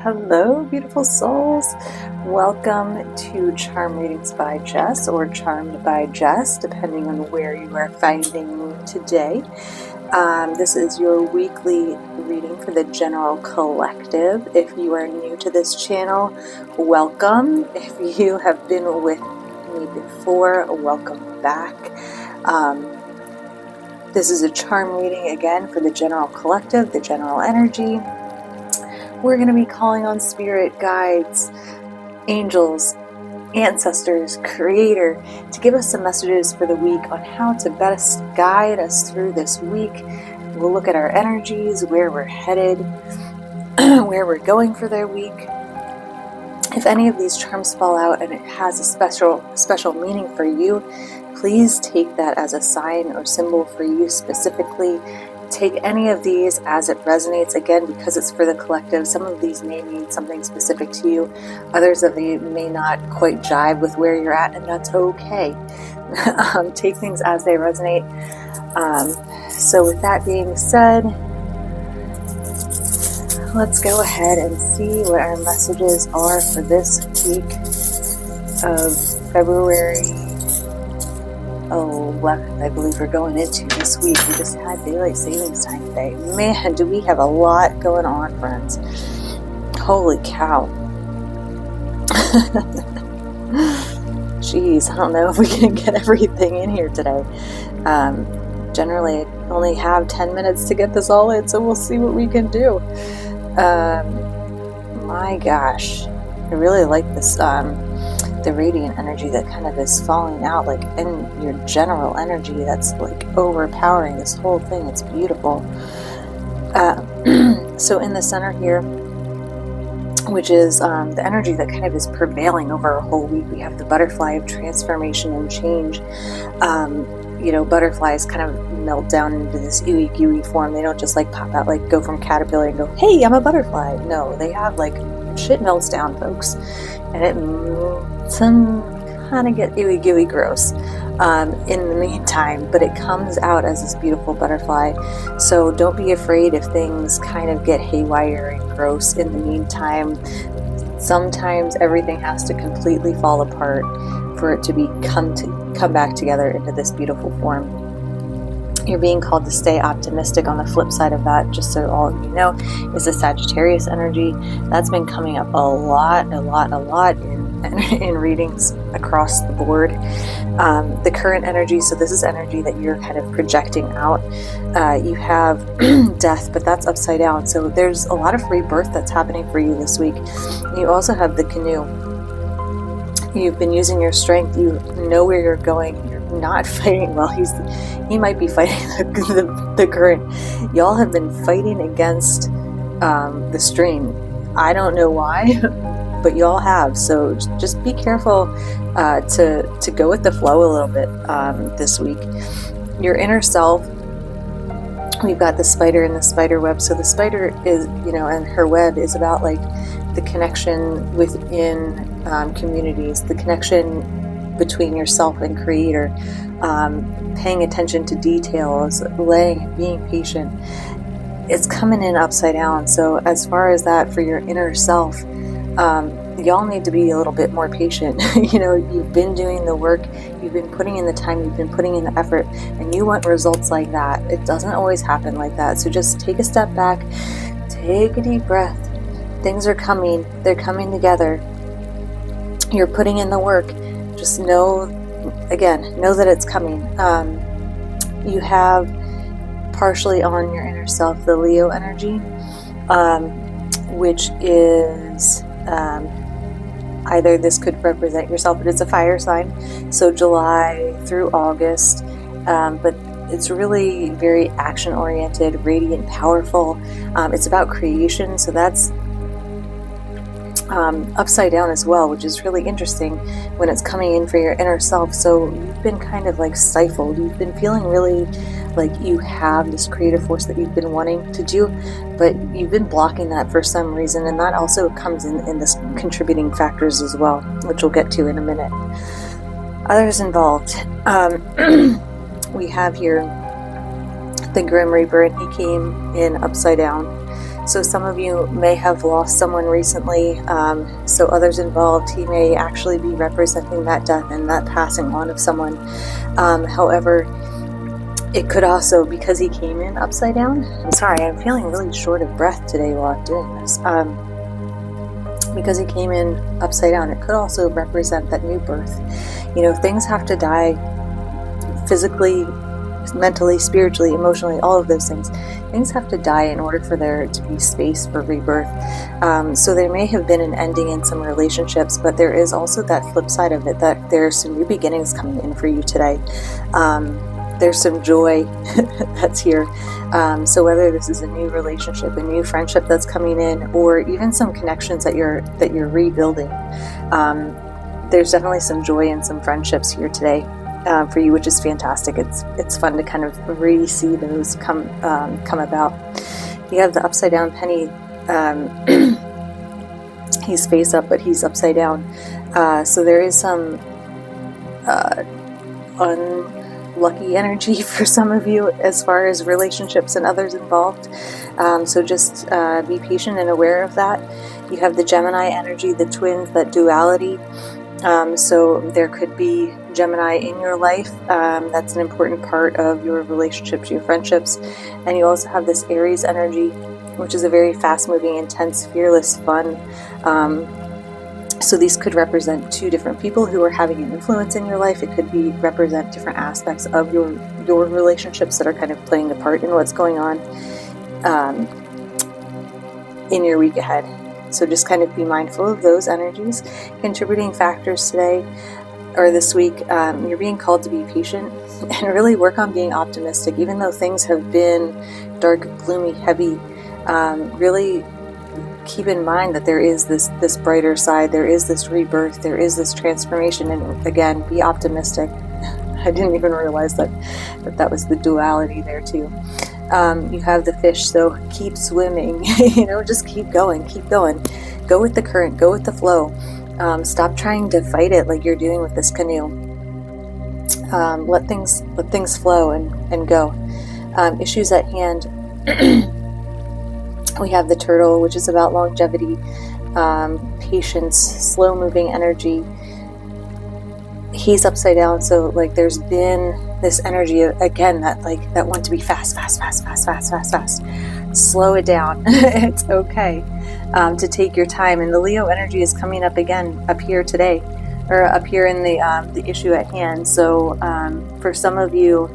Hello, beautiful souls. Welcome to Charm Readings by Jess, or Charmed by Jess, depending on where you are finding me today. This is your weekly reading for the general collective. If you are new to this channel, welcome. If you have been with me before, welcome back. This is a charm reading again for the general collective, the general energy. We're going to be calling on spirit guides, angels, ancestors, creator, to give us some messages for the week on how to best guide us through this week. We'll look at our energies, where we're headed, where we're going for their week. If any of these charms fall out and it has a special meaning for you, please take that as a sign or symbol for you specifically. Take any of these as it resonates, again, because it's for the collective. Some of these may mean something specific to you. Others of you may not quite jive with where you're at, and that's okay. Take things as they resonate. So with that being said, let's go ahead and see what our messages are for this week of February 11th, I believe we're going into this week. We just had daylight savings time today. Man, do we have a lot going on, friends. Holy cow. Jeez, I don't know if we can get everything in here today. Generally, I only have 10 minutes to get this all in, so we'll see what we can do. My gosh, I really like this, the radiant energy that kind of is falling out, like in your general energy that's like overpowering this whole thing. It's beautiful. So in the center here, which is the energy that kind of is prevailing over a whole week, we have the butterfly of transformation and change. Butterflies kind of melt down into this ooey gooey form. They don't just like pop out, like go from caterpillar and go, hey, I'm a butterfly. No, they have like shit melts down, folks, and it kind of get ooey gooey gross in the meantime, but it comes out as this beautiful butterfly. So don't be afraid if things kind of get haywire and gross in the meantime. Sometimes everything has to completely fall apart for it to come back together into this beautiful form. You're being called to stay optimistic. On the flip side of that, just so all of you know, is the Sagittarius energy. That's been coming up a lot in readings across the board. The current energy, so this is energy that you're kind of projecting out. You have death, but that's upside down. So there's a lot of rebirth that's happening for you this week. You also have the canoe. You've been using your strength. You know where you're going. You're not fighting. Well, he might be fighting the current. Y'all have been fighting against the stream. I don't know why, but y'all have. So just be careful to go with the flow a little bit this week. Your inner self. We've got the spider and the spider web. So the spider is, and her web is about like the connection within communities, the connection between yourself and creator, paying attention to details, being patient. It's coming in upside down. So as far as that for your inner self, y'all need to be a little bit more patient. You've been doing the work, you've been putting in the time, you've been putting in the effort, and you want results like that. It doesn't always happen like that. So just take a step back, take a deep breath. Things are coming. They're coming together. You're putting in the work. Just know that it's coming. You have partially on your inner self the Leo energy, which is either this could represent yourself, but it's a fire sign. So July through August, but it's really very action-oriented, radiant, powerful. It's about creation. So that's upside down as well, which is really interesting when it's coming in for your inner self. So you've been kind of like stifled. You've been feeling really like you have this creative force that you've been wanting to do, but you've been blocking that for some reason, and that also comes in this contributing factors as well, which we'll get to in a minute. Others involved. We have here the Grim Reaper, and he came in upside down. So some of you may have lost someone recently, so others involved, he may actually be representing that death and that passing on of someone. However, it could also, because he came in upside down, I'm sorry, I'm feeling really short of breath today while I'm doing this. Because he came in upside down, it could also represent that new birth. You know, things have to die physically, mentally, spiritually, emotionally, all of those things. Things have to die in order for there to be space for rebirth. So there may have been an ending in some relationships, but there is also that flip side of it, that there's some new beginnings coming in for you today. There's some joy that's here. So whether this is a new relationship, a new friendship that's coming in, or even some connections that you're rebuilding, there's definitely some joy in some friendships here today for you, which is fantastic. It's fun to kind of re-see those come about. You have the upside down penny. He's face up, but he's upside down. So there is some unlucky energy for some of you as far as relationships and others involved. So just be patient and aware of that. You have the Gemini energy, the twins, that duality. So there could be Gemini in your life. That's an important part of your relationships, your friendships. And you also have this Aries energy, which is a very fast-moving, intense, fearless, fun. So these could represent two different people who are having an influence in your life. It could be represent different aspects of your relationships that are kind of playing a part in what's going on in your week ahead. So just kind of be mindful of those energies. Contributing factors today or this week, you're being called to be patient and really work on being optimistic. Even though things have been dark, gloomy, heavy, really keep in mind that there is this brighter side, there is this rebirth, there is this transformation, and again, be optimistic. I didn't even realize that was the duality there too. You have the fish, so keep swimming, just keep going, go with the current, go with the flow. Stop trying to fight it like you're doing with this canoe. Let things flow and go. Issues at hand. We have the turtle, which is about longevity, patience, slow moving energy. He's upside down, so like there's been this energy again that want to be fast. Slow it down. It's okay to take your time. And the Leo energy is coming up again up here today, or up here in the issue at hand. So for some of you,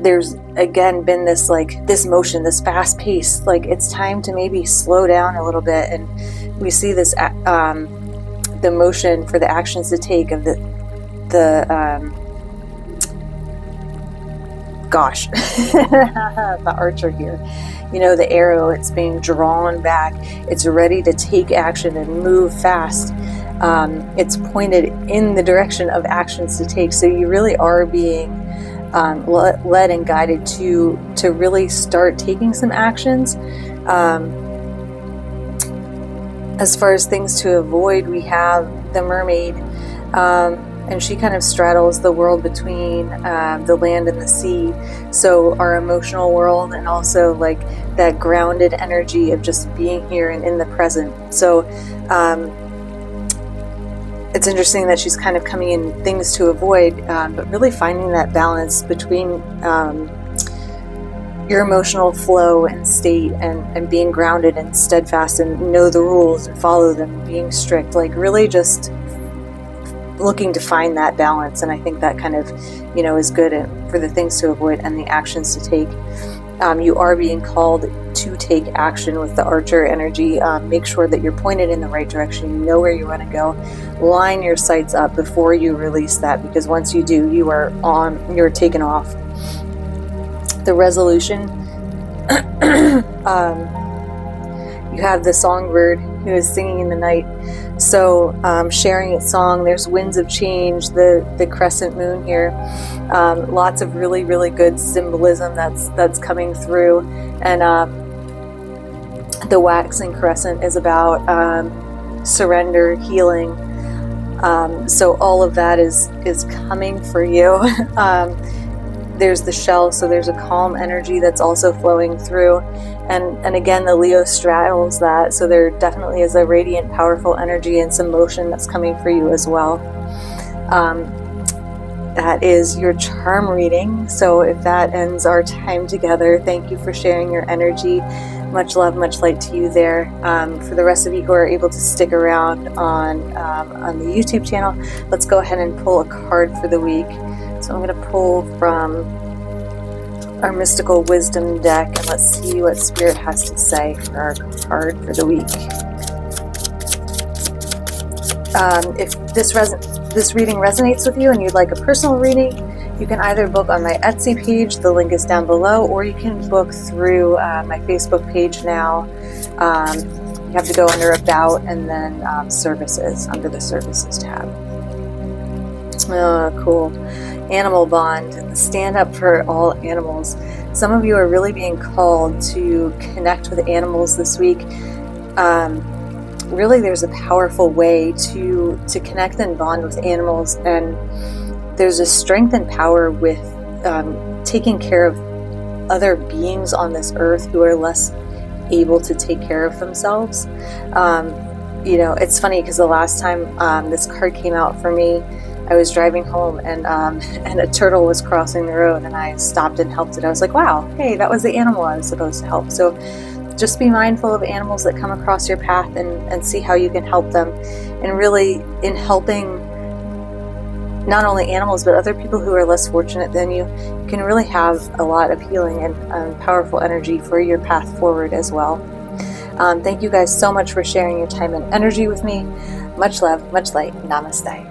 there's again been this motion, this fast pace. Like it's time to maybe slow down a little bit, and we see this the motion for the actions to take of the archer here. The arrow, it's being drawn back. It's ready to take action and move fast. It's pointed in the direction of actions to take. So you really are being led and guided to really start taking some actions. As far as things to avoid, we have the mermaid, and she kind of straddles the world between the land and the sea. So our emotional world, and also like that grounded energy of just being here and in the present. So it's interesting that she's kind of coming in things to avoid, but really finding that balance between your emotional flow and state and being grounded and steadfast and know the rules and follow them, being strict, like really just looking to find that balance. And I think that kind of, is good for the things to avoid and the actions to take. You are being called to take action with the archer energy. Make sure that you're pointed in the right direction. You know where you want to go. Line your sights up before you release that, because once you do, you're taken off. The resolution, you have the songbird who is singing in the night. So sharing its song, there's winds of change, the crescent moon here. Lots of really, really good symbolism that's coming through. And the waxing crescent is about surrender, healing. So all of that is coming for you. there's the shell, so there's a calm energy that's also flowing through. And again, the Leo straddles that, so there definitely is a radiant, powerful energy and some motion that's coming for you as well. That is your charm reading. So if that ends our time together, thank you for sharing your energy. Much love, much light to you there. For the rest of you who are able to stick around on the YouTube channel, let's go ahead and pull a card for the week. So I'm going to pull from our Mystical Wisdom deck, and let's see what Spirit has to say for our card for the week. If this reading resonates with you and you'd like a personal reading, you can either book on my Etsy page, the link is down below, or you can book through my Facebook page now. You have to go under About and then Services, under the Services tab. Oh, cool. Animal bond. Stand up for all animals. Some of you are really being called to connect with animals this week. Really, there's a powerful way to connect and bond with animals, and there's a strength and power with taking care of other beings on this earth who are less able to take care of themselves. You know, it's funny because the last time this card came out for me, I was driving home and a turtle was crossing the road, and I stopped and helped it. I was like, wow, hey, that was the animal I was supposed to help. So just be mindful of animals that come across your path and see how you can help them. And really, in helping not only animals, but other people who are less fortunate than you, you can really have a lot of healing and powerful energy for your path forward as well. Thank you guys so much for sharing your time and energy with me. Much love, much light. Namaste.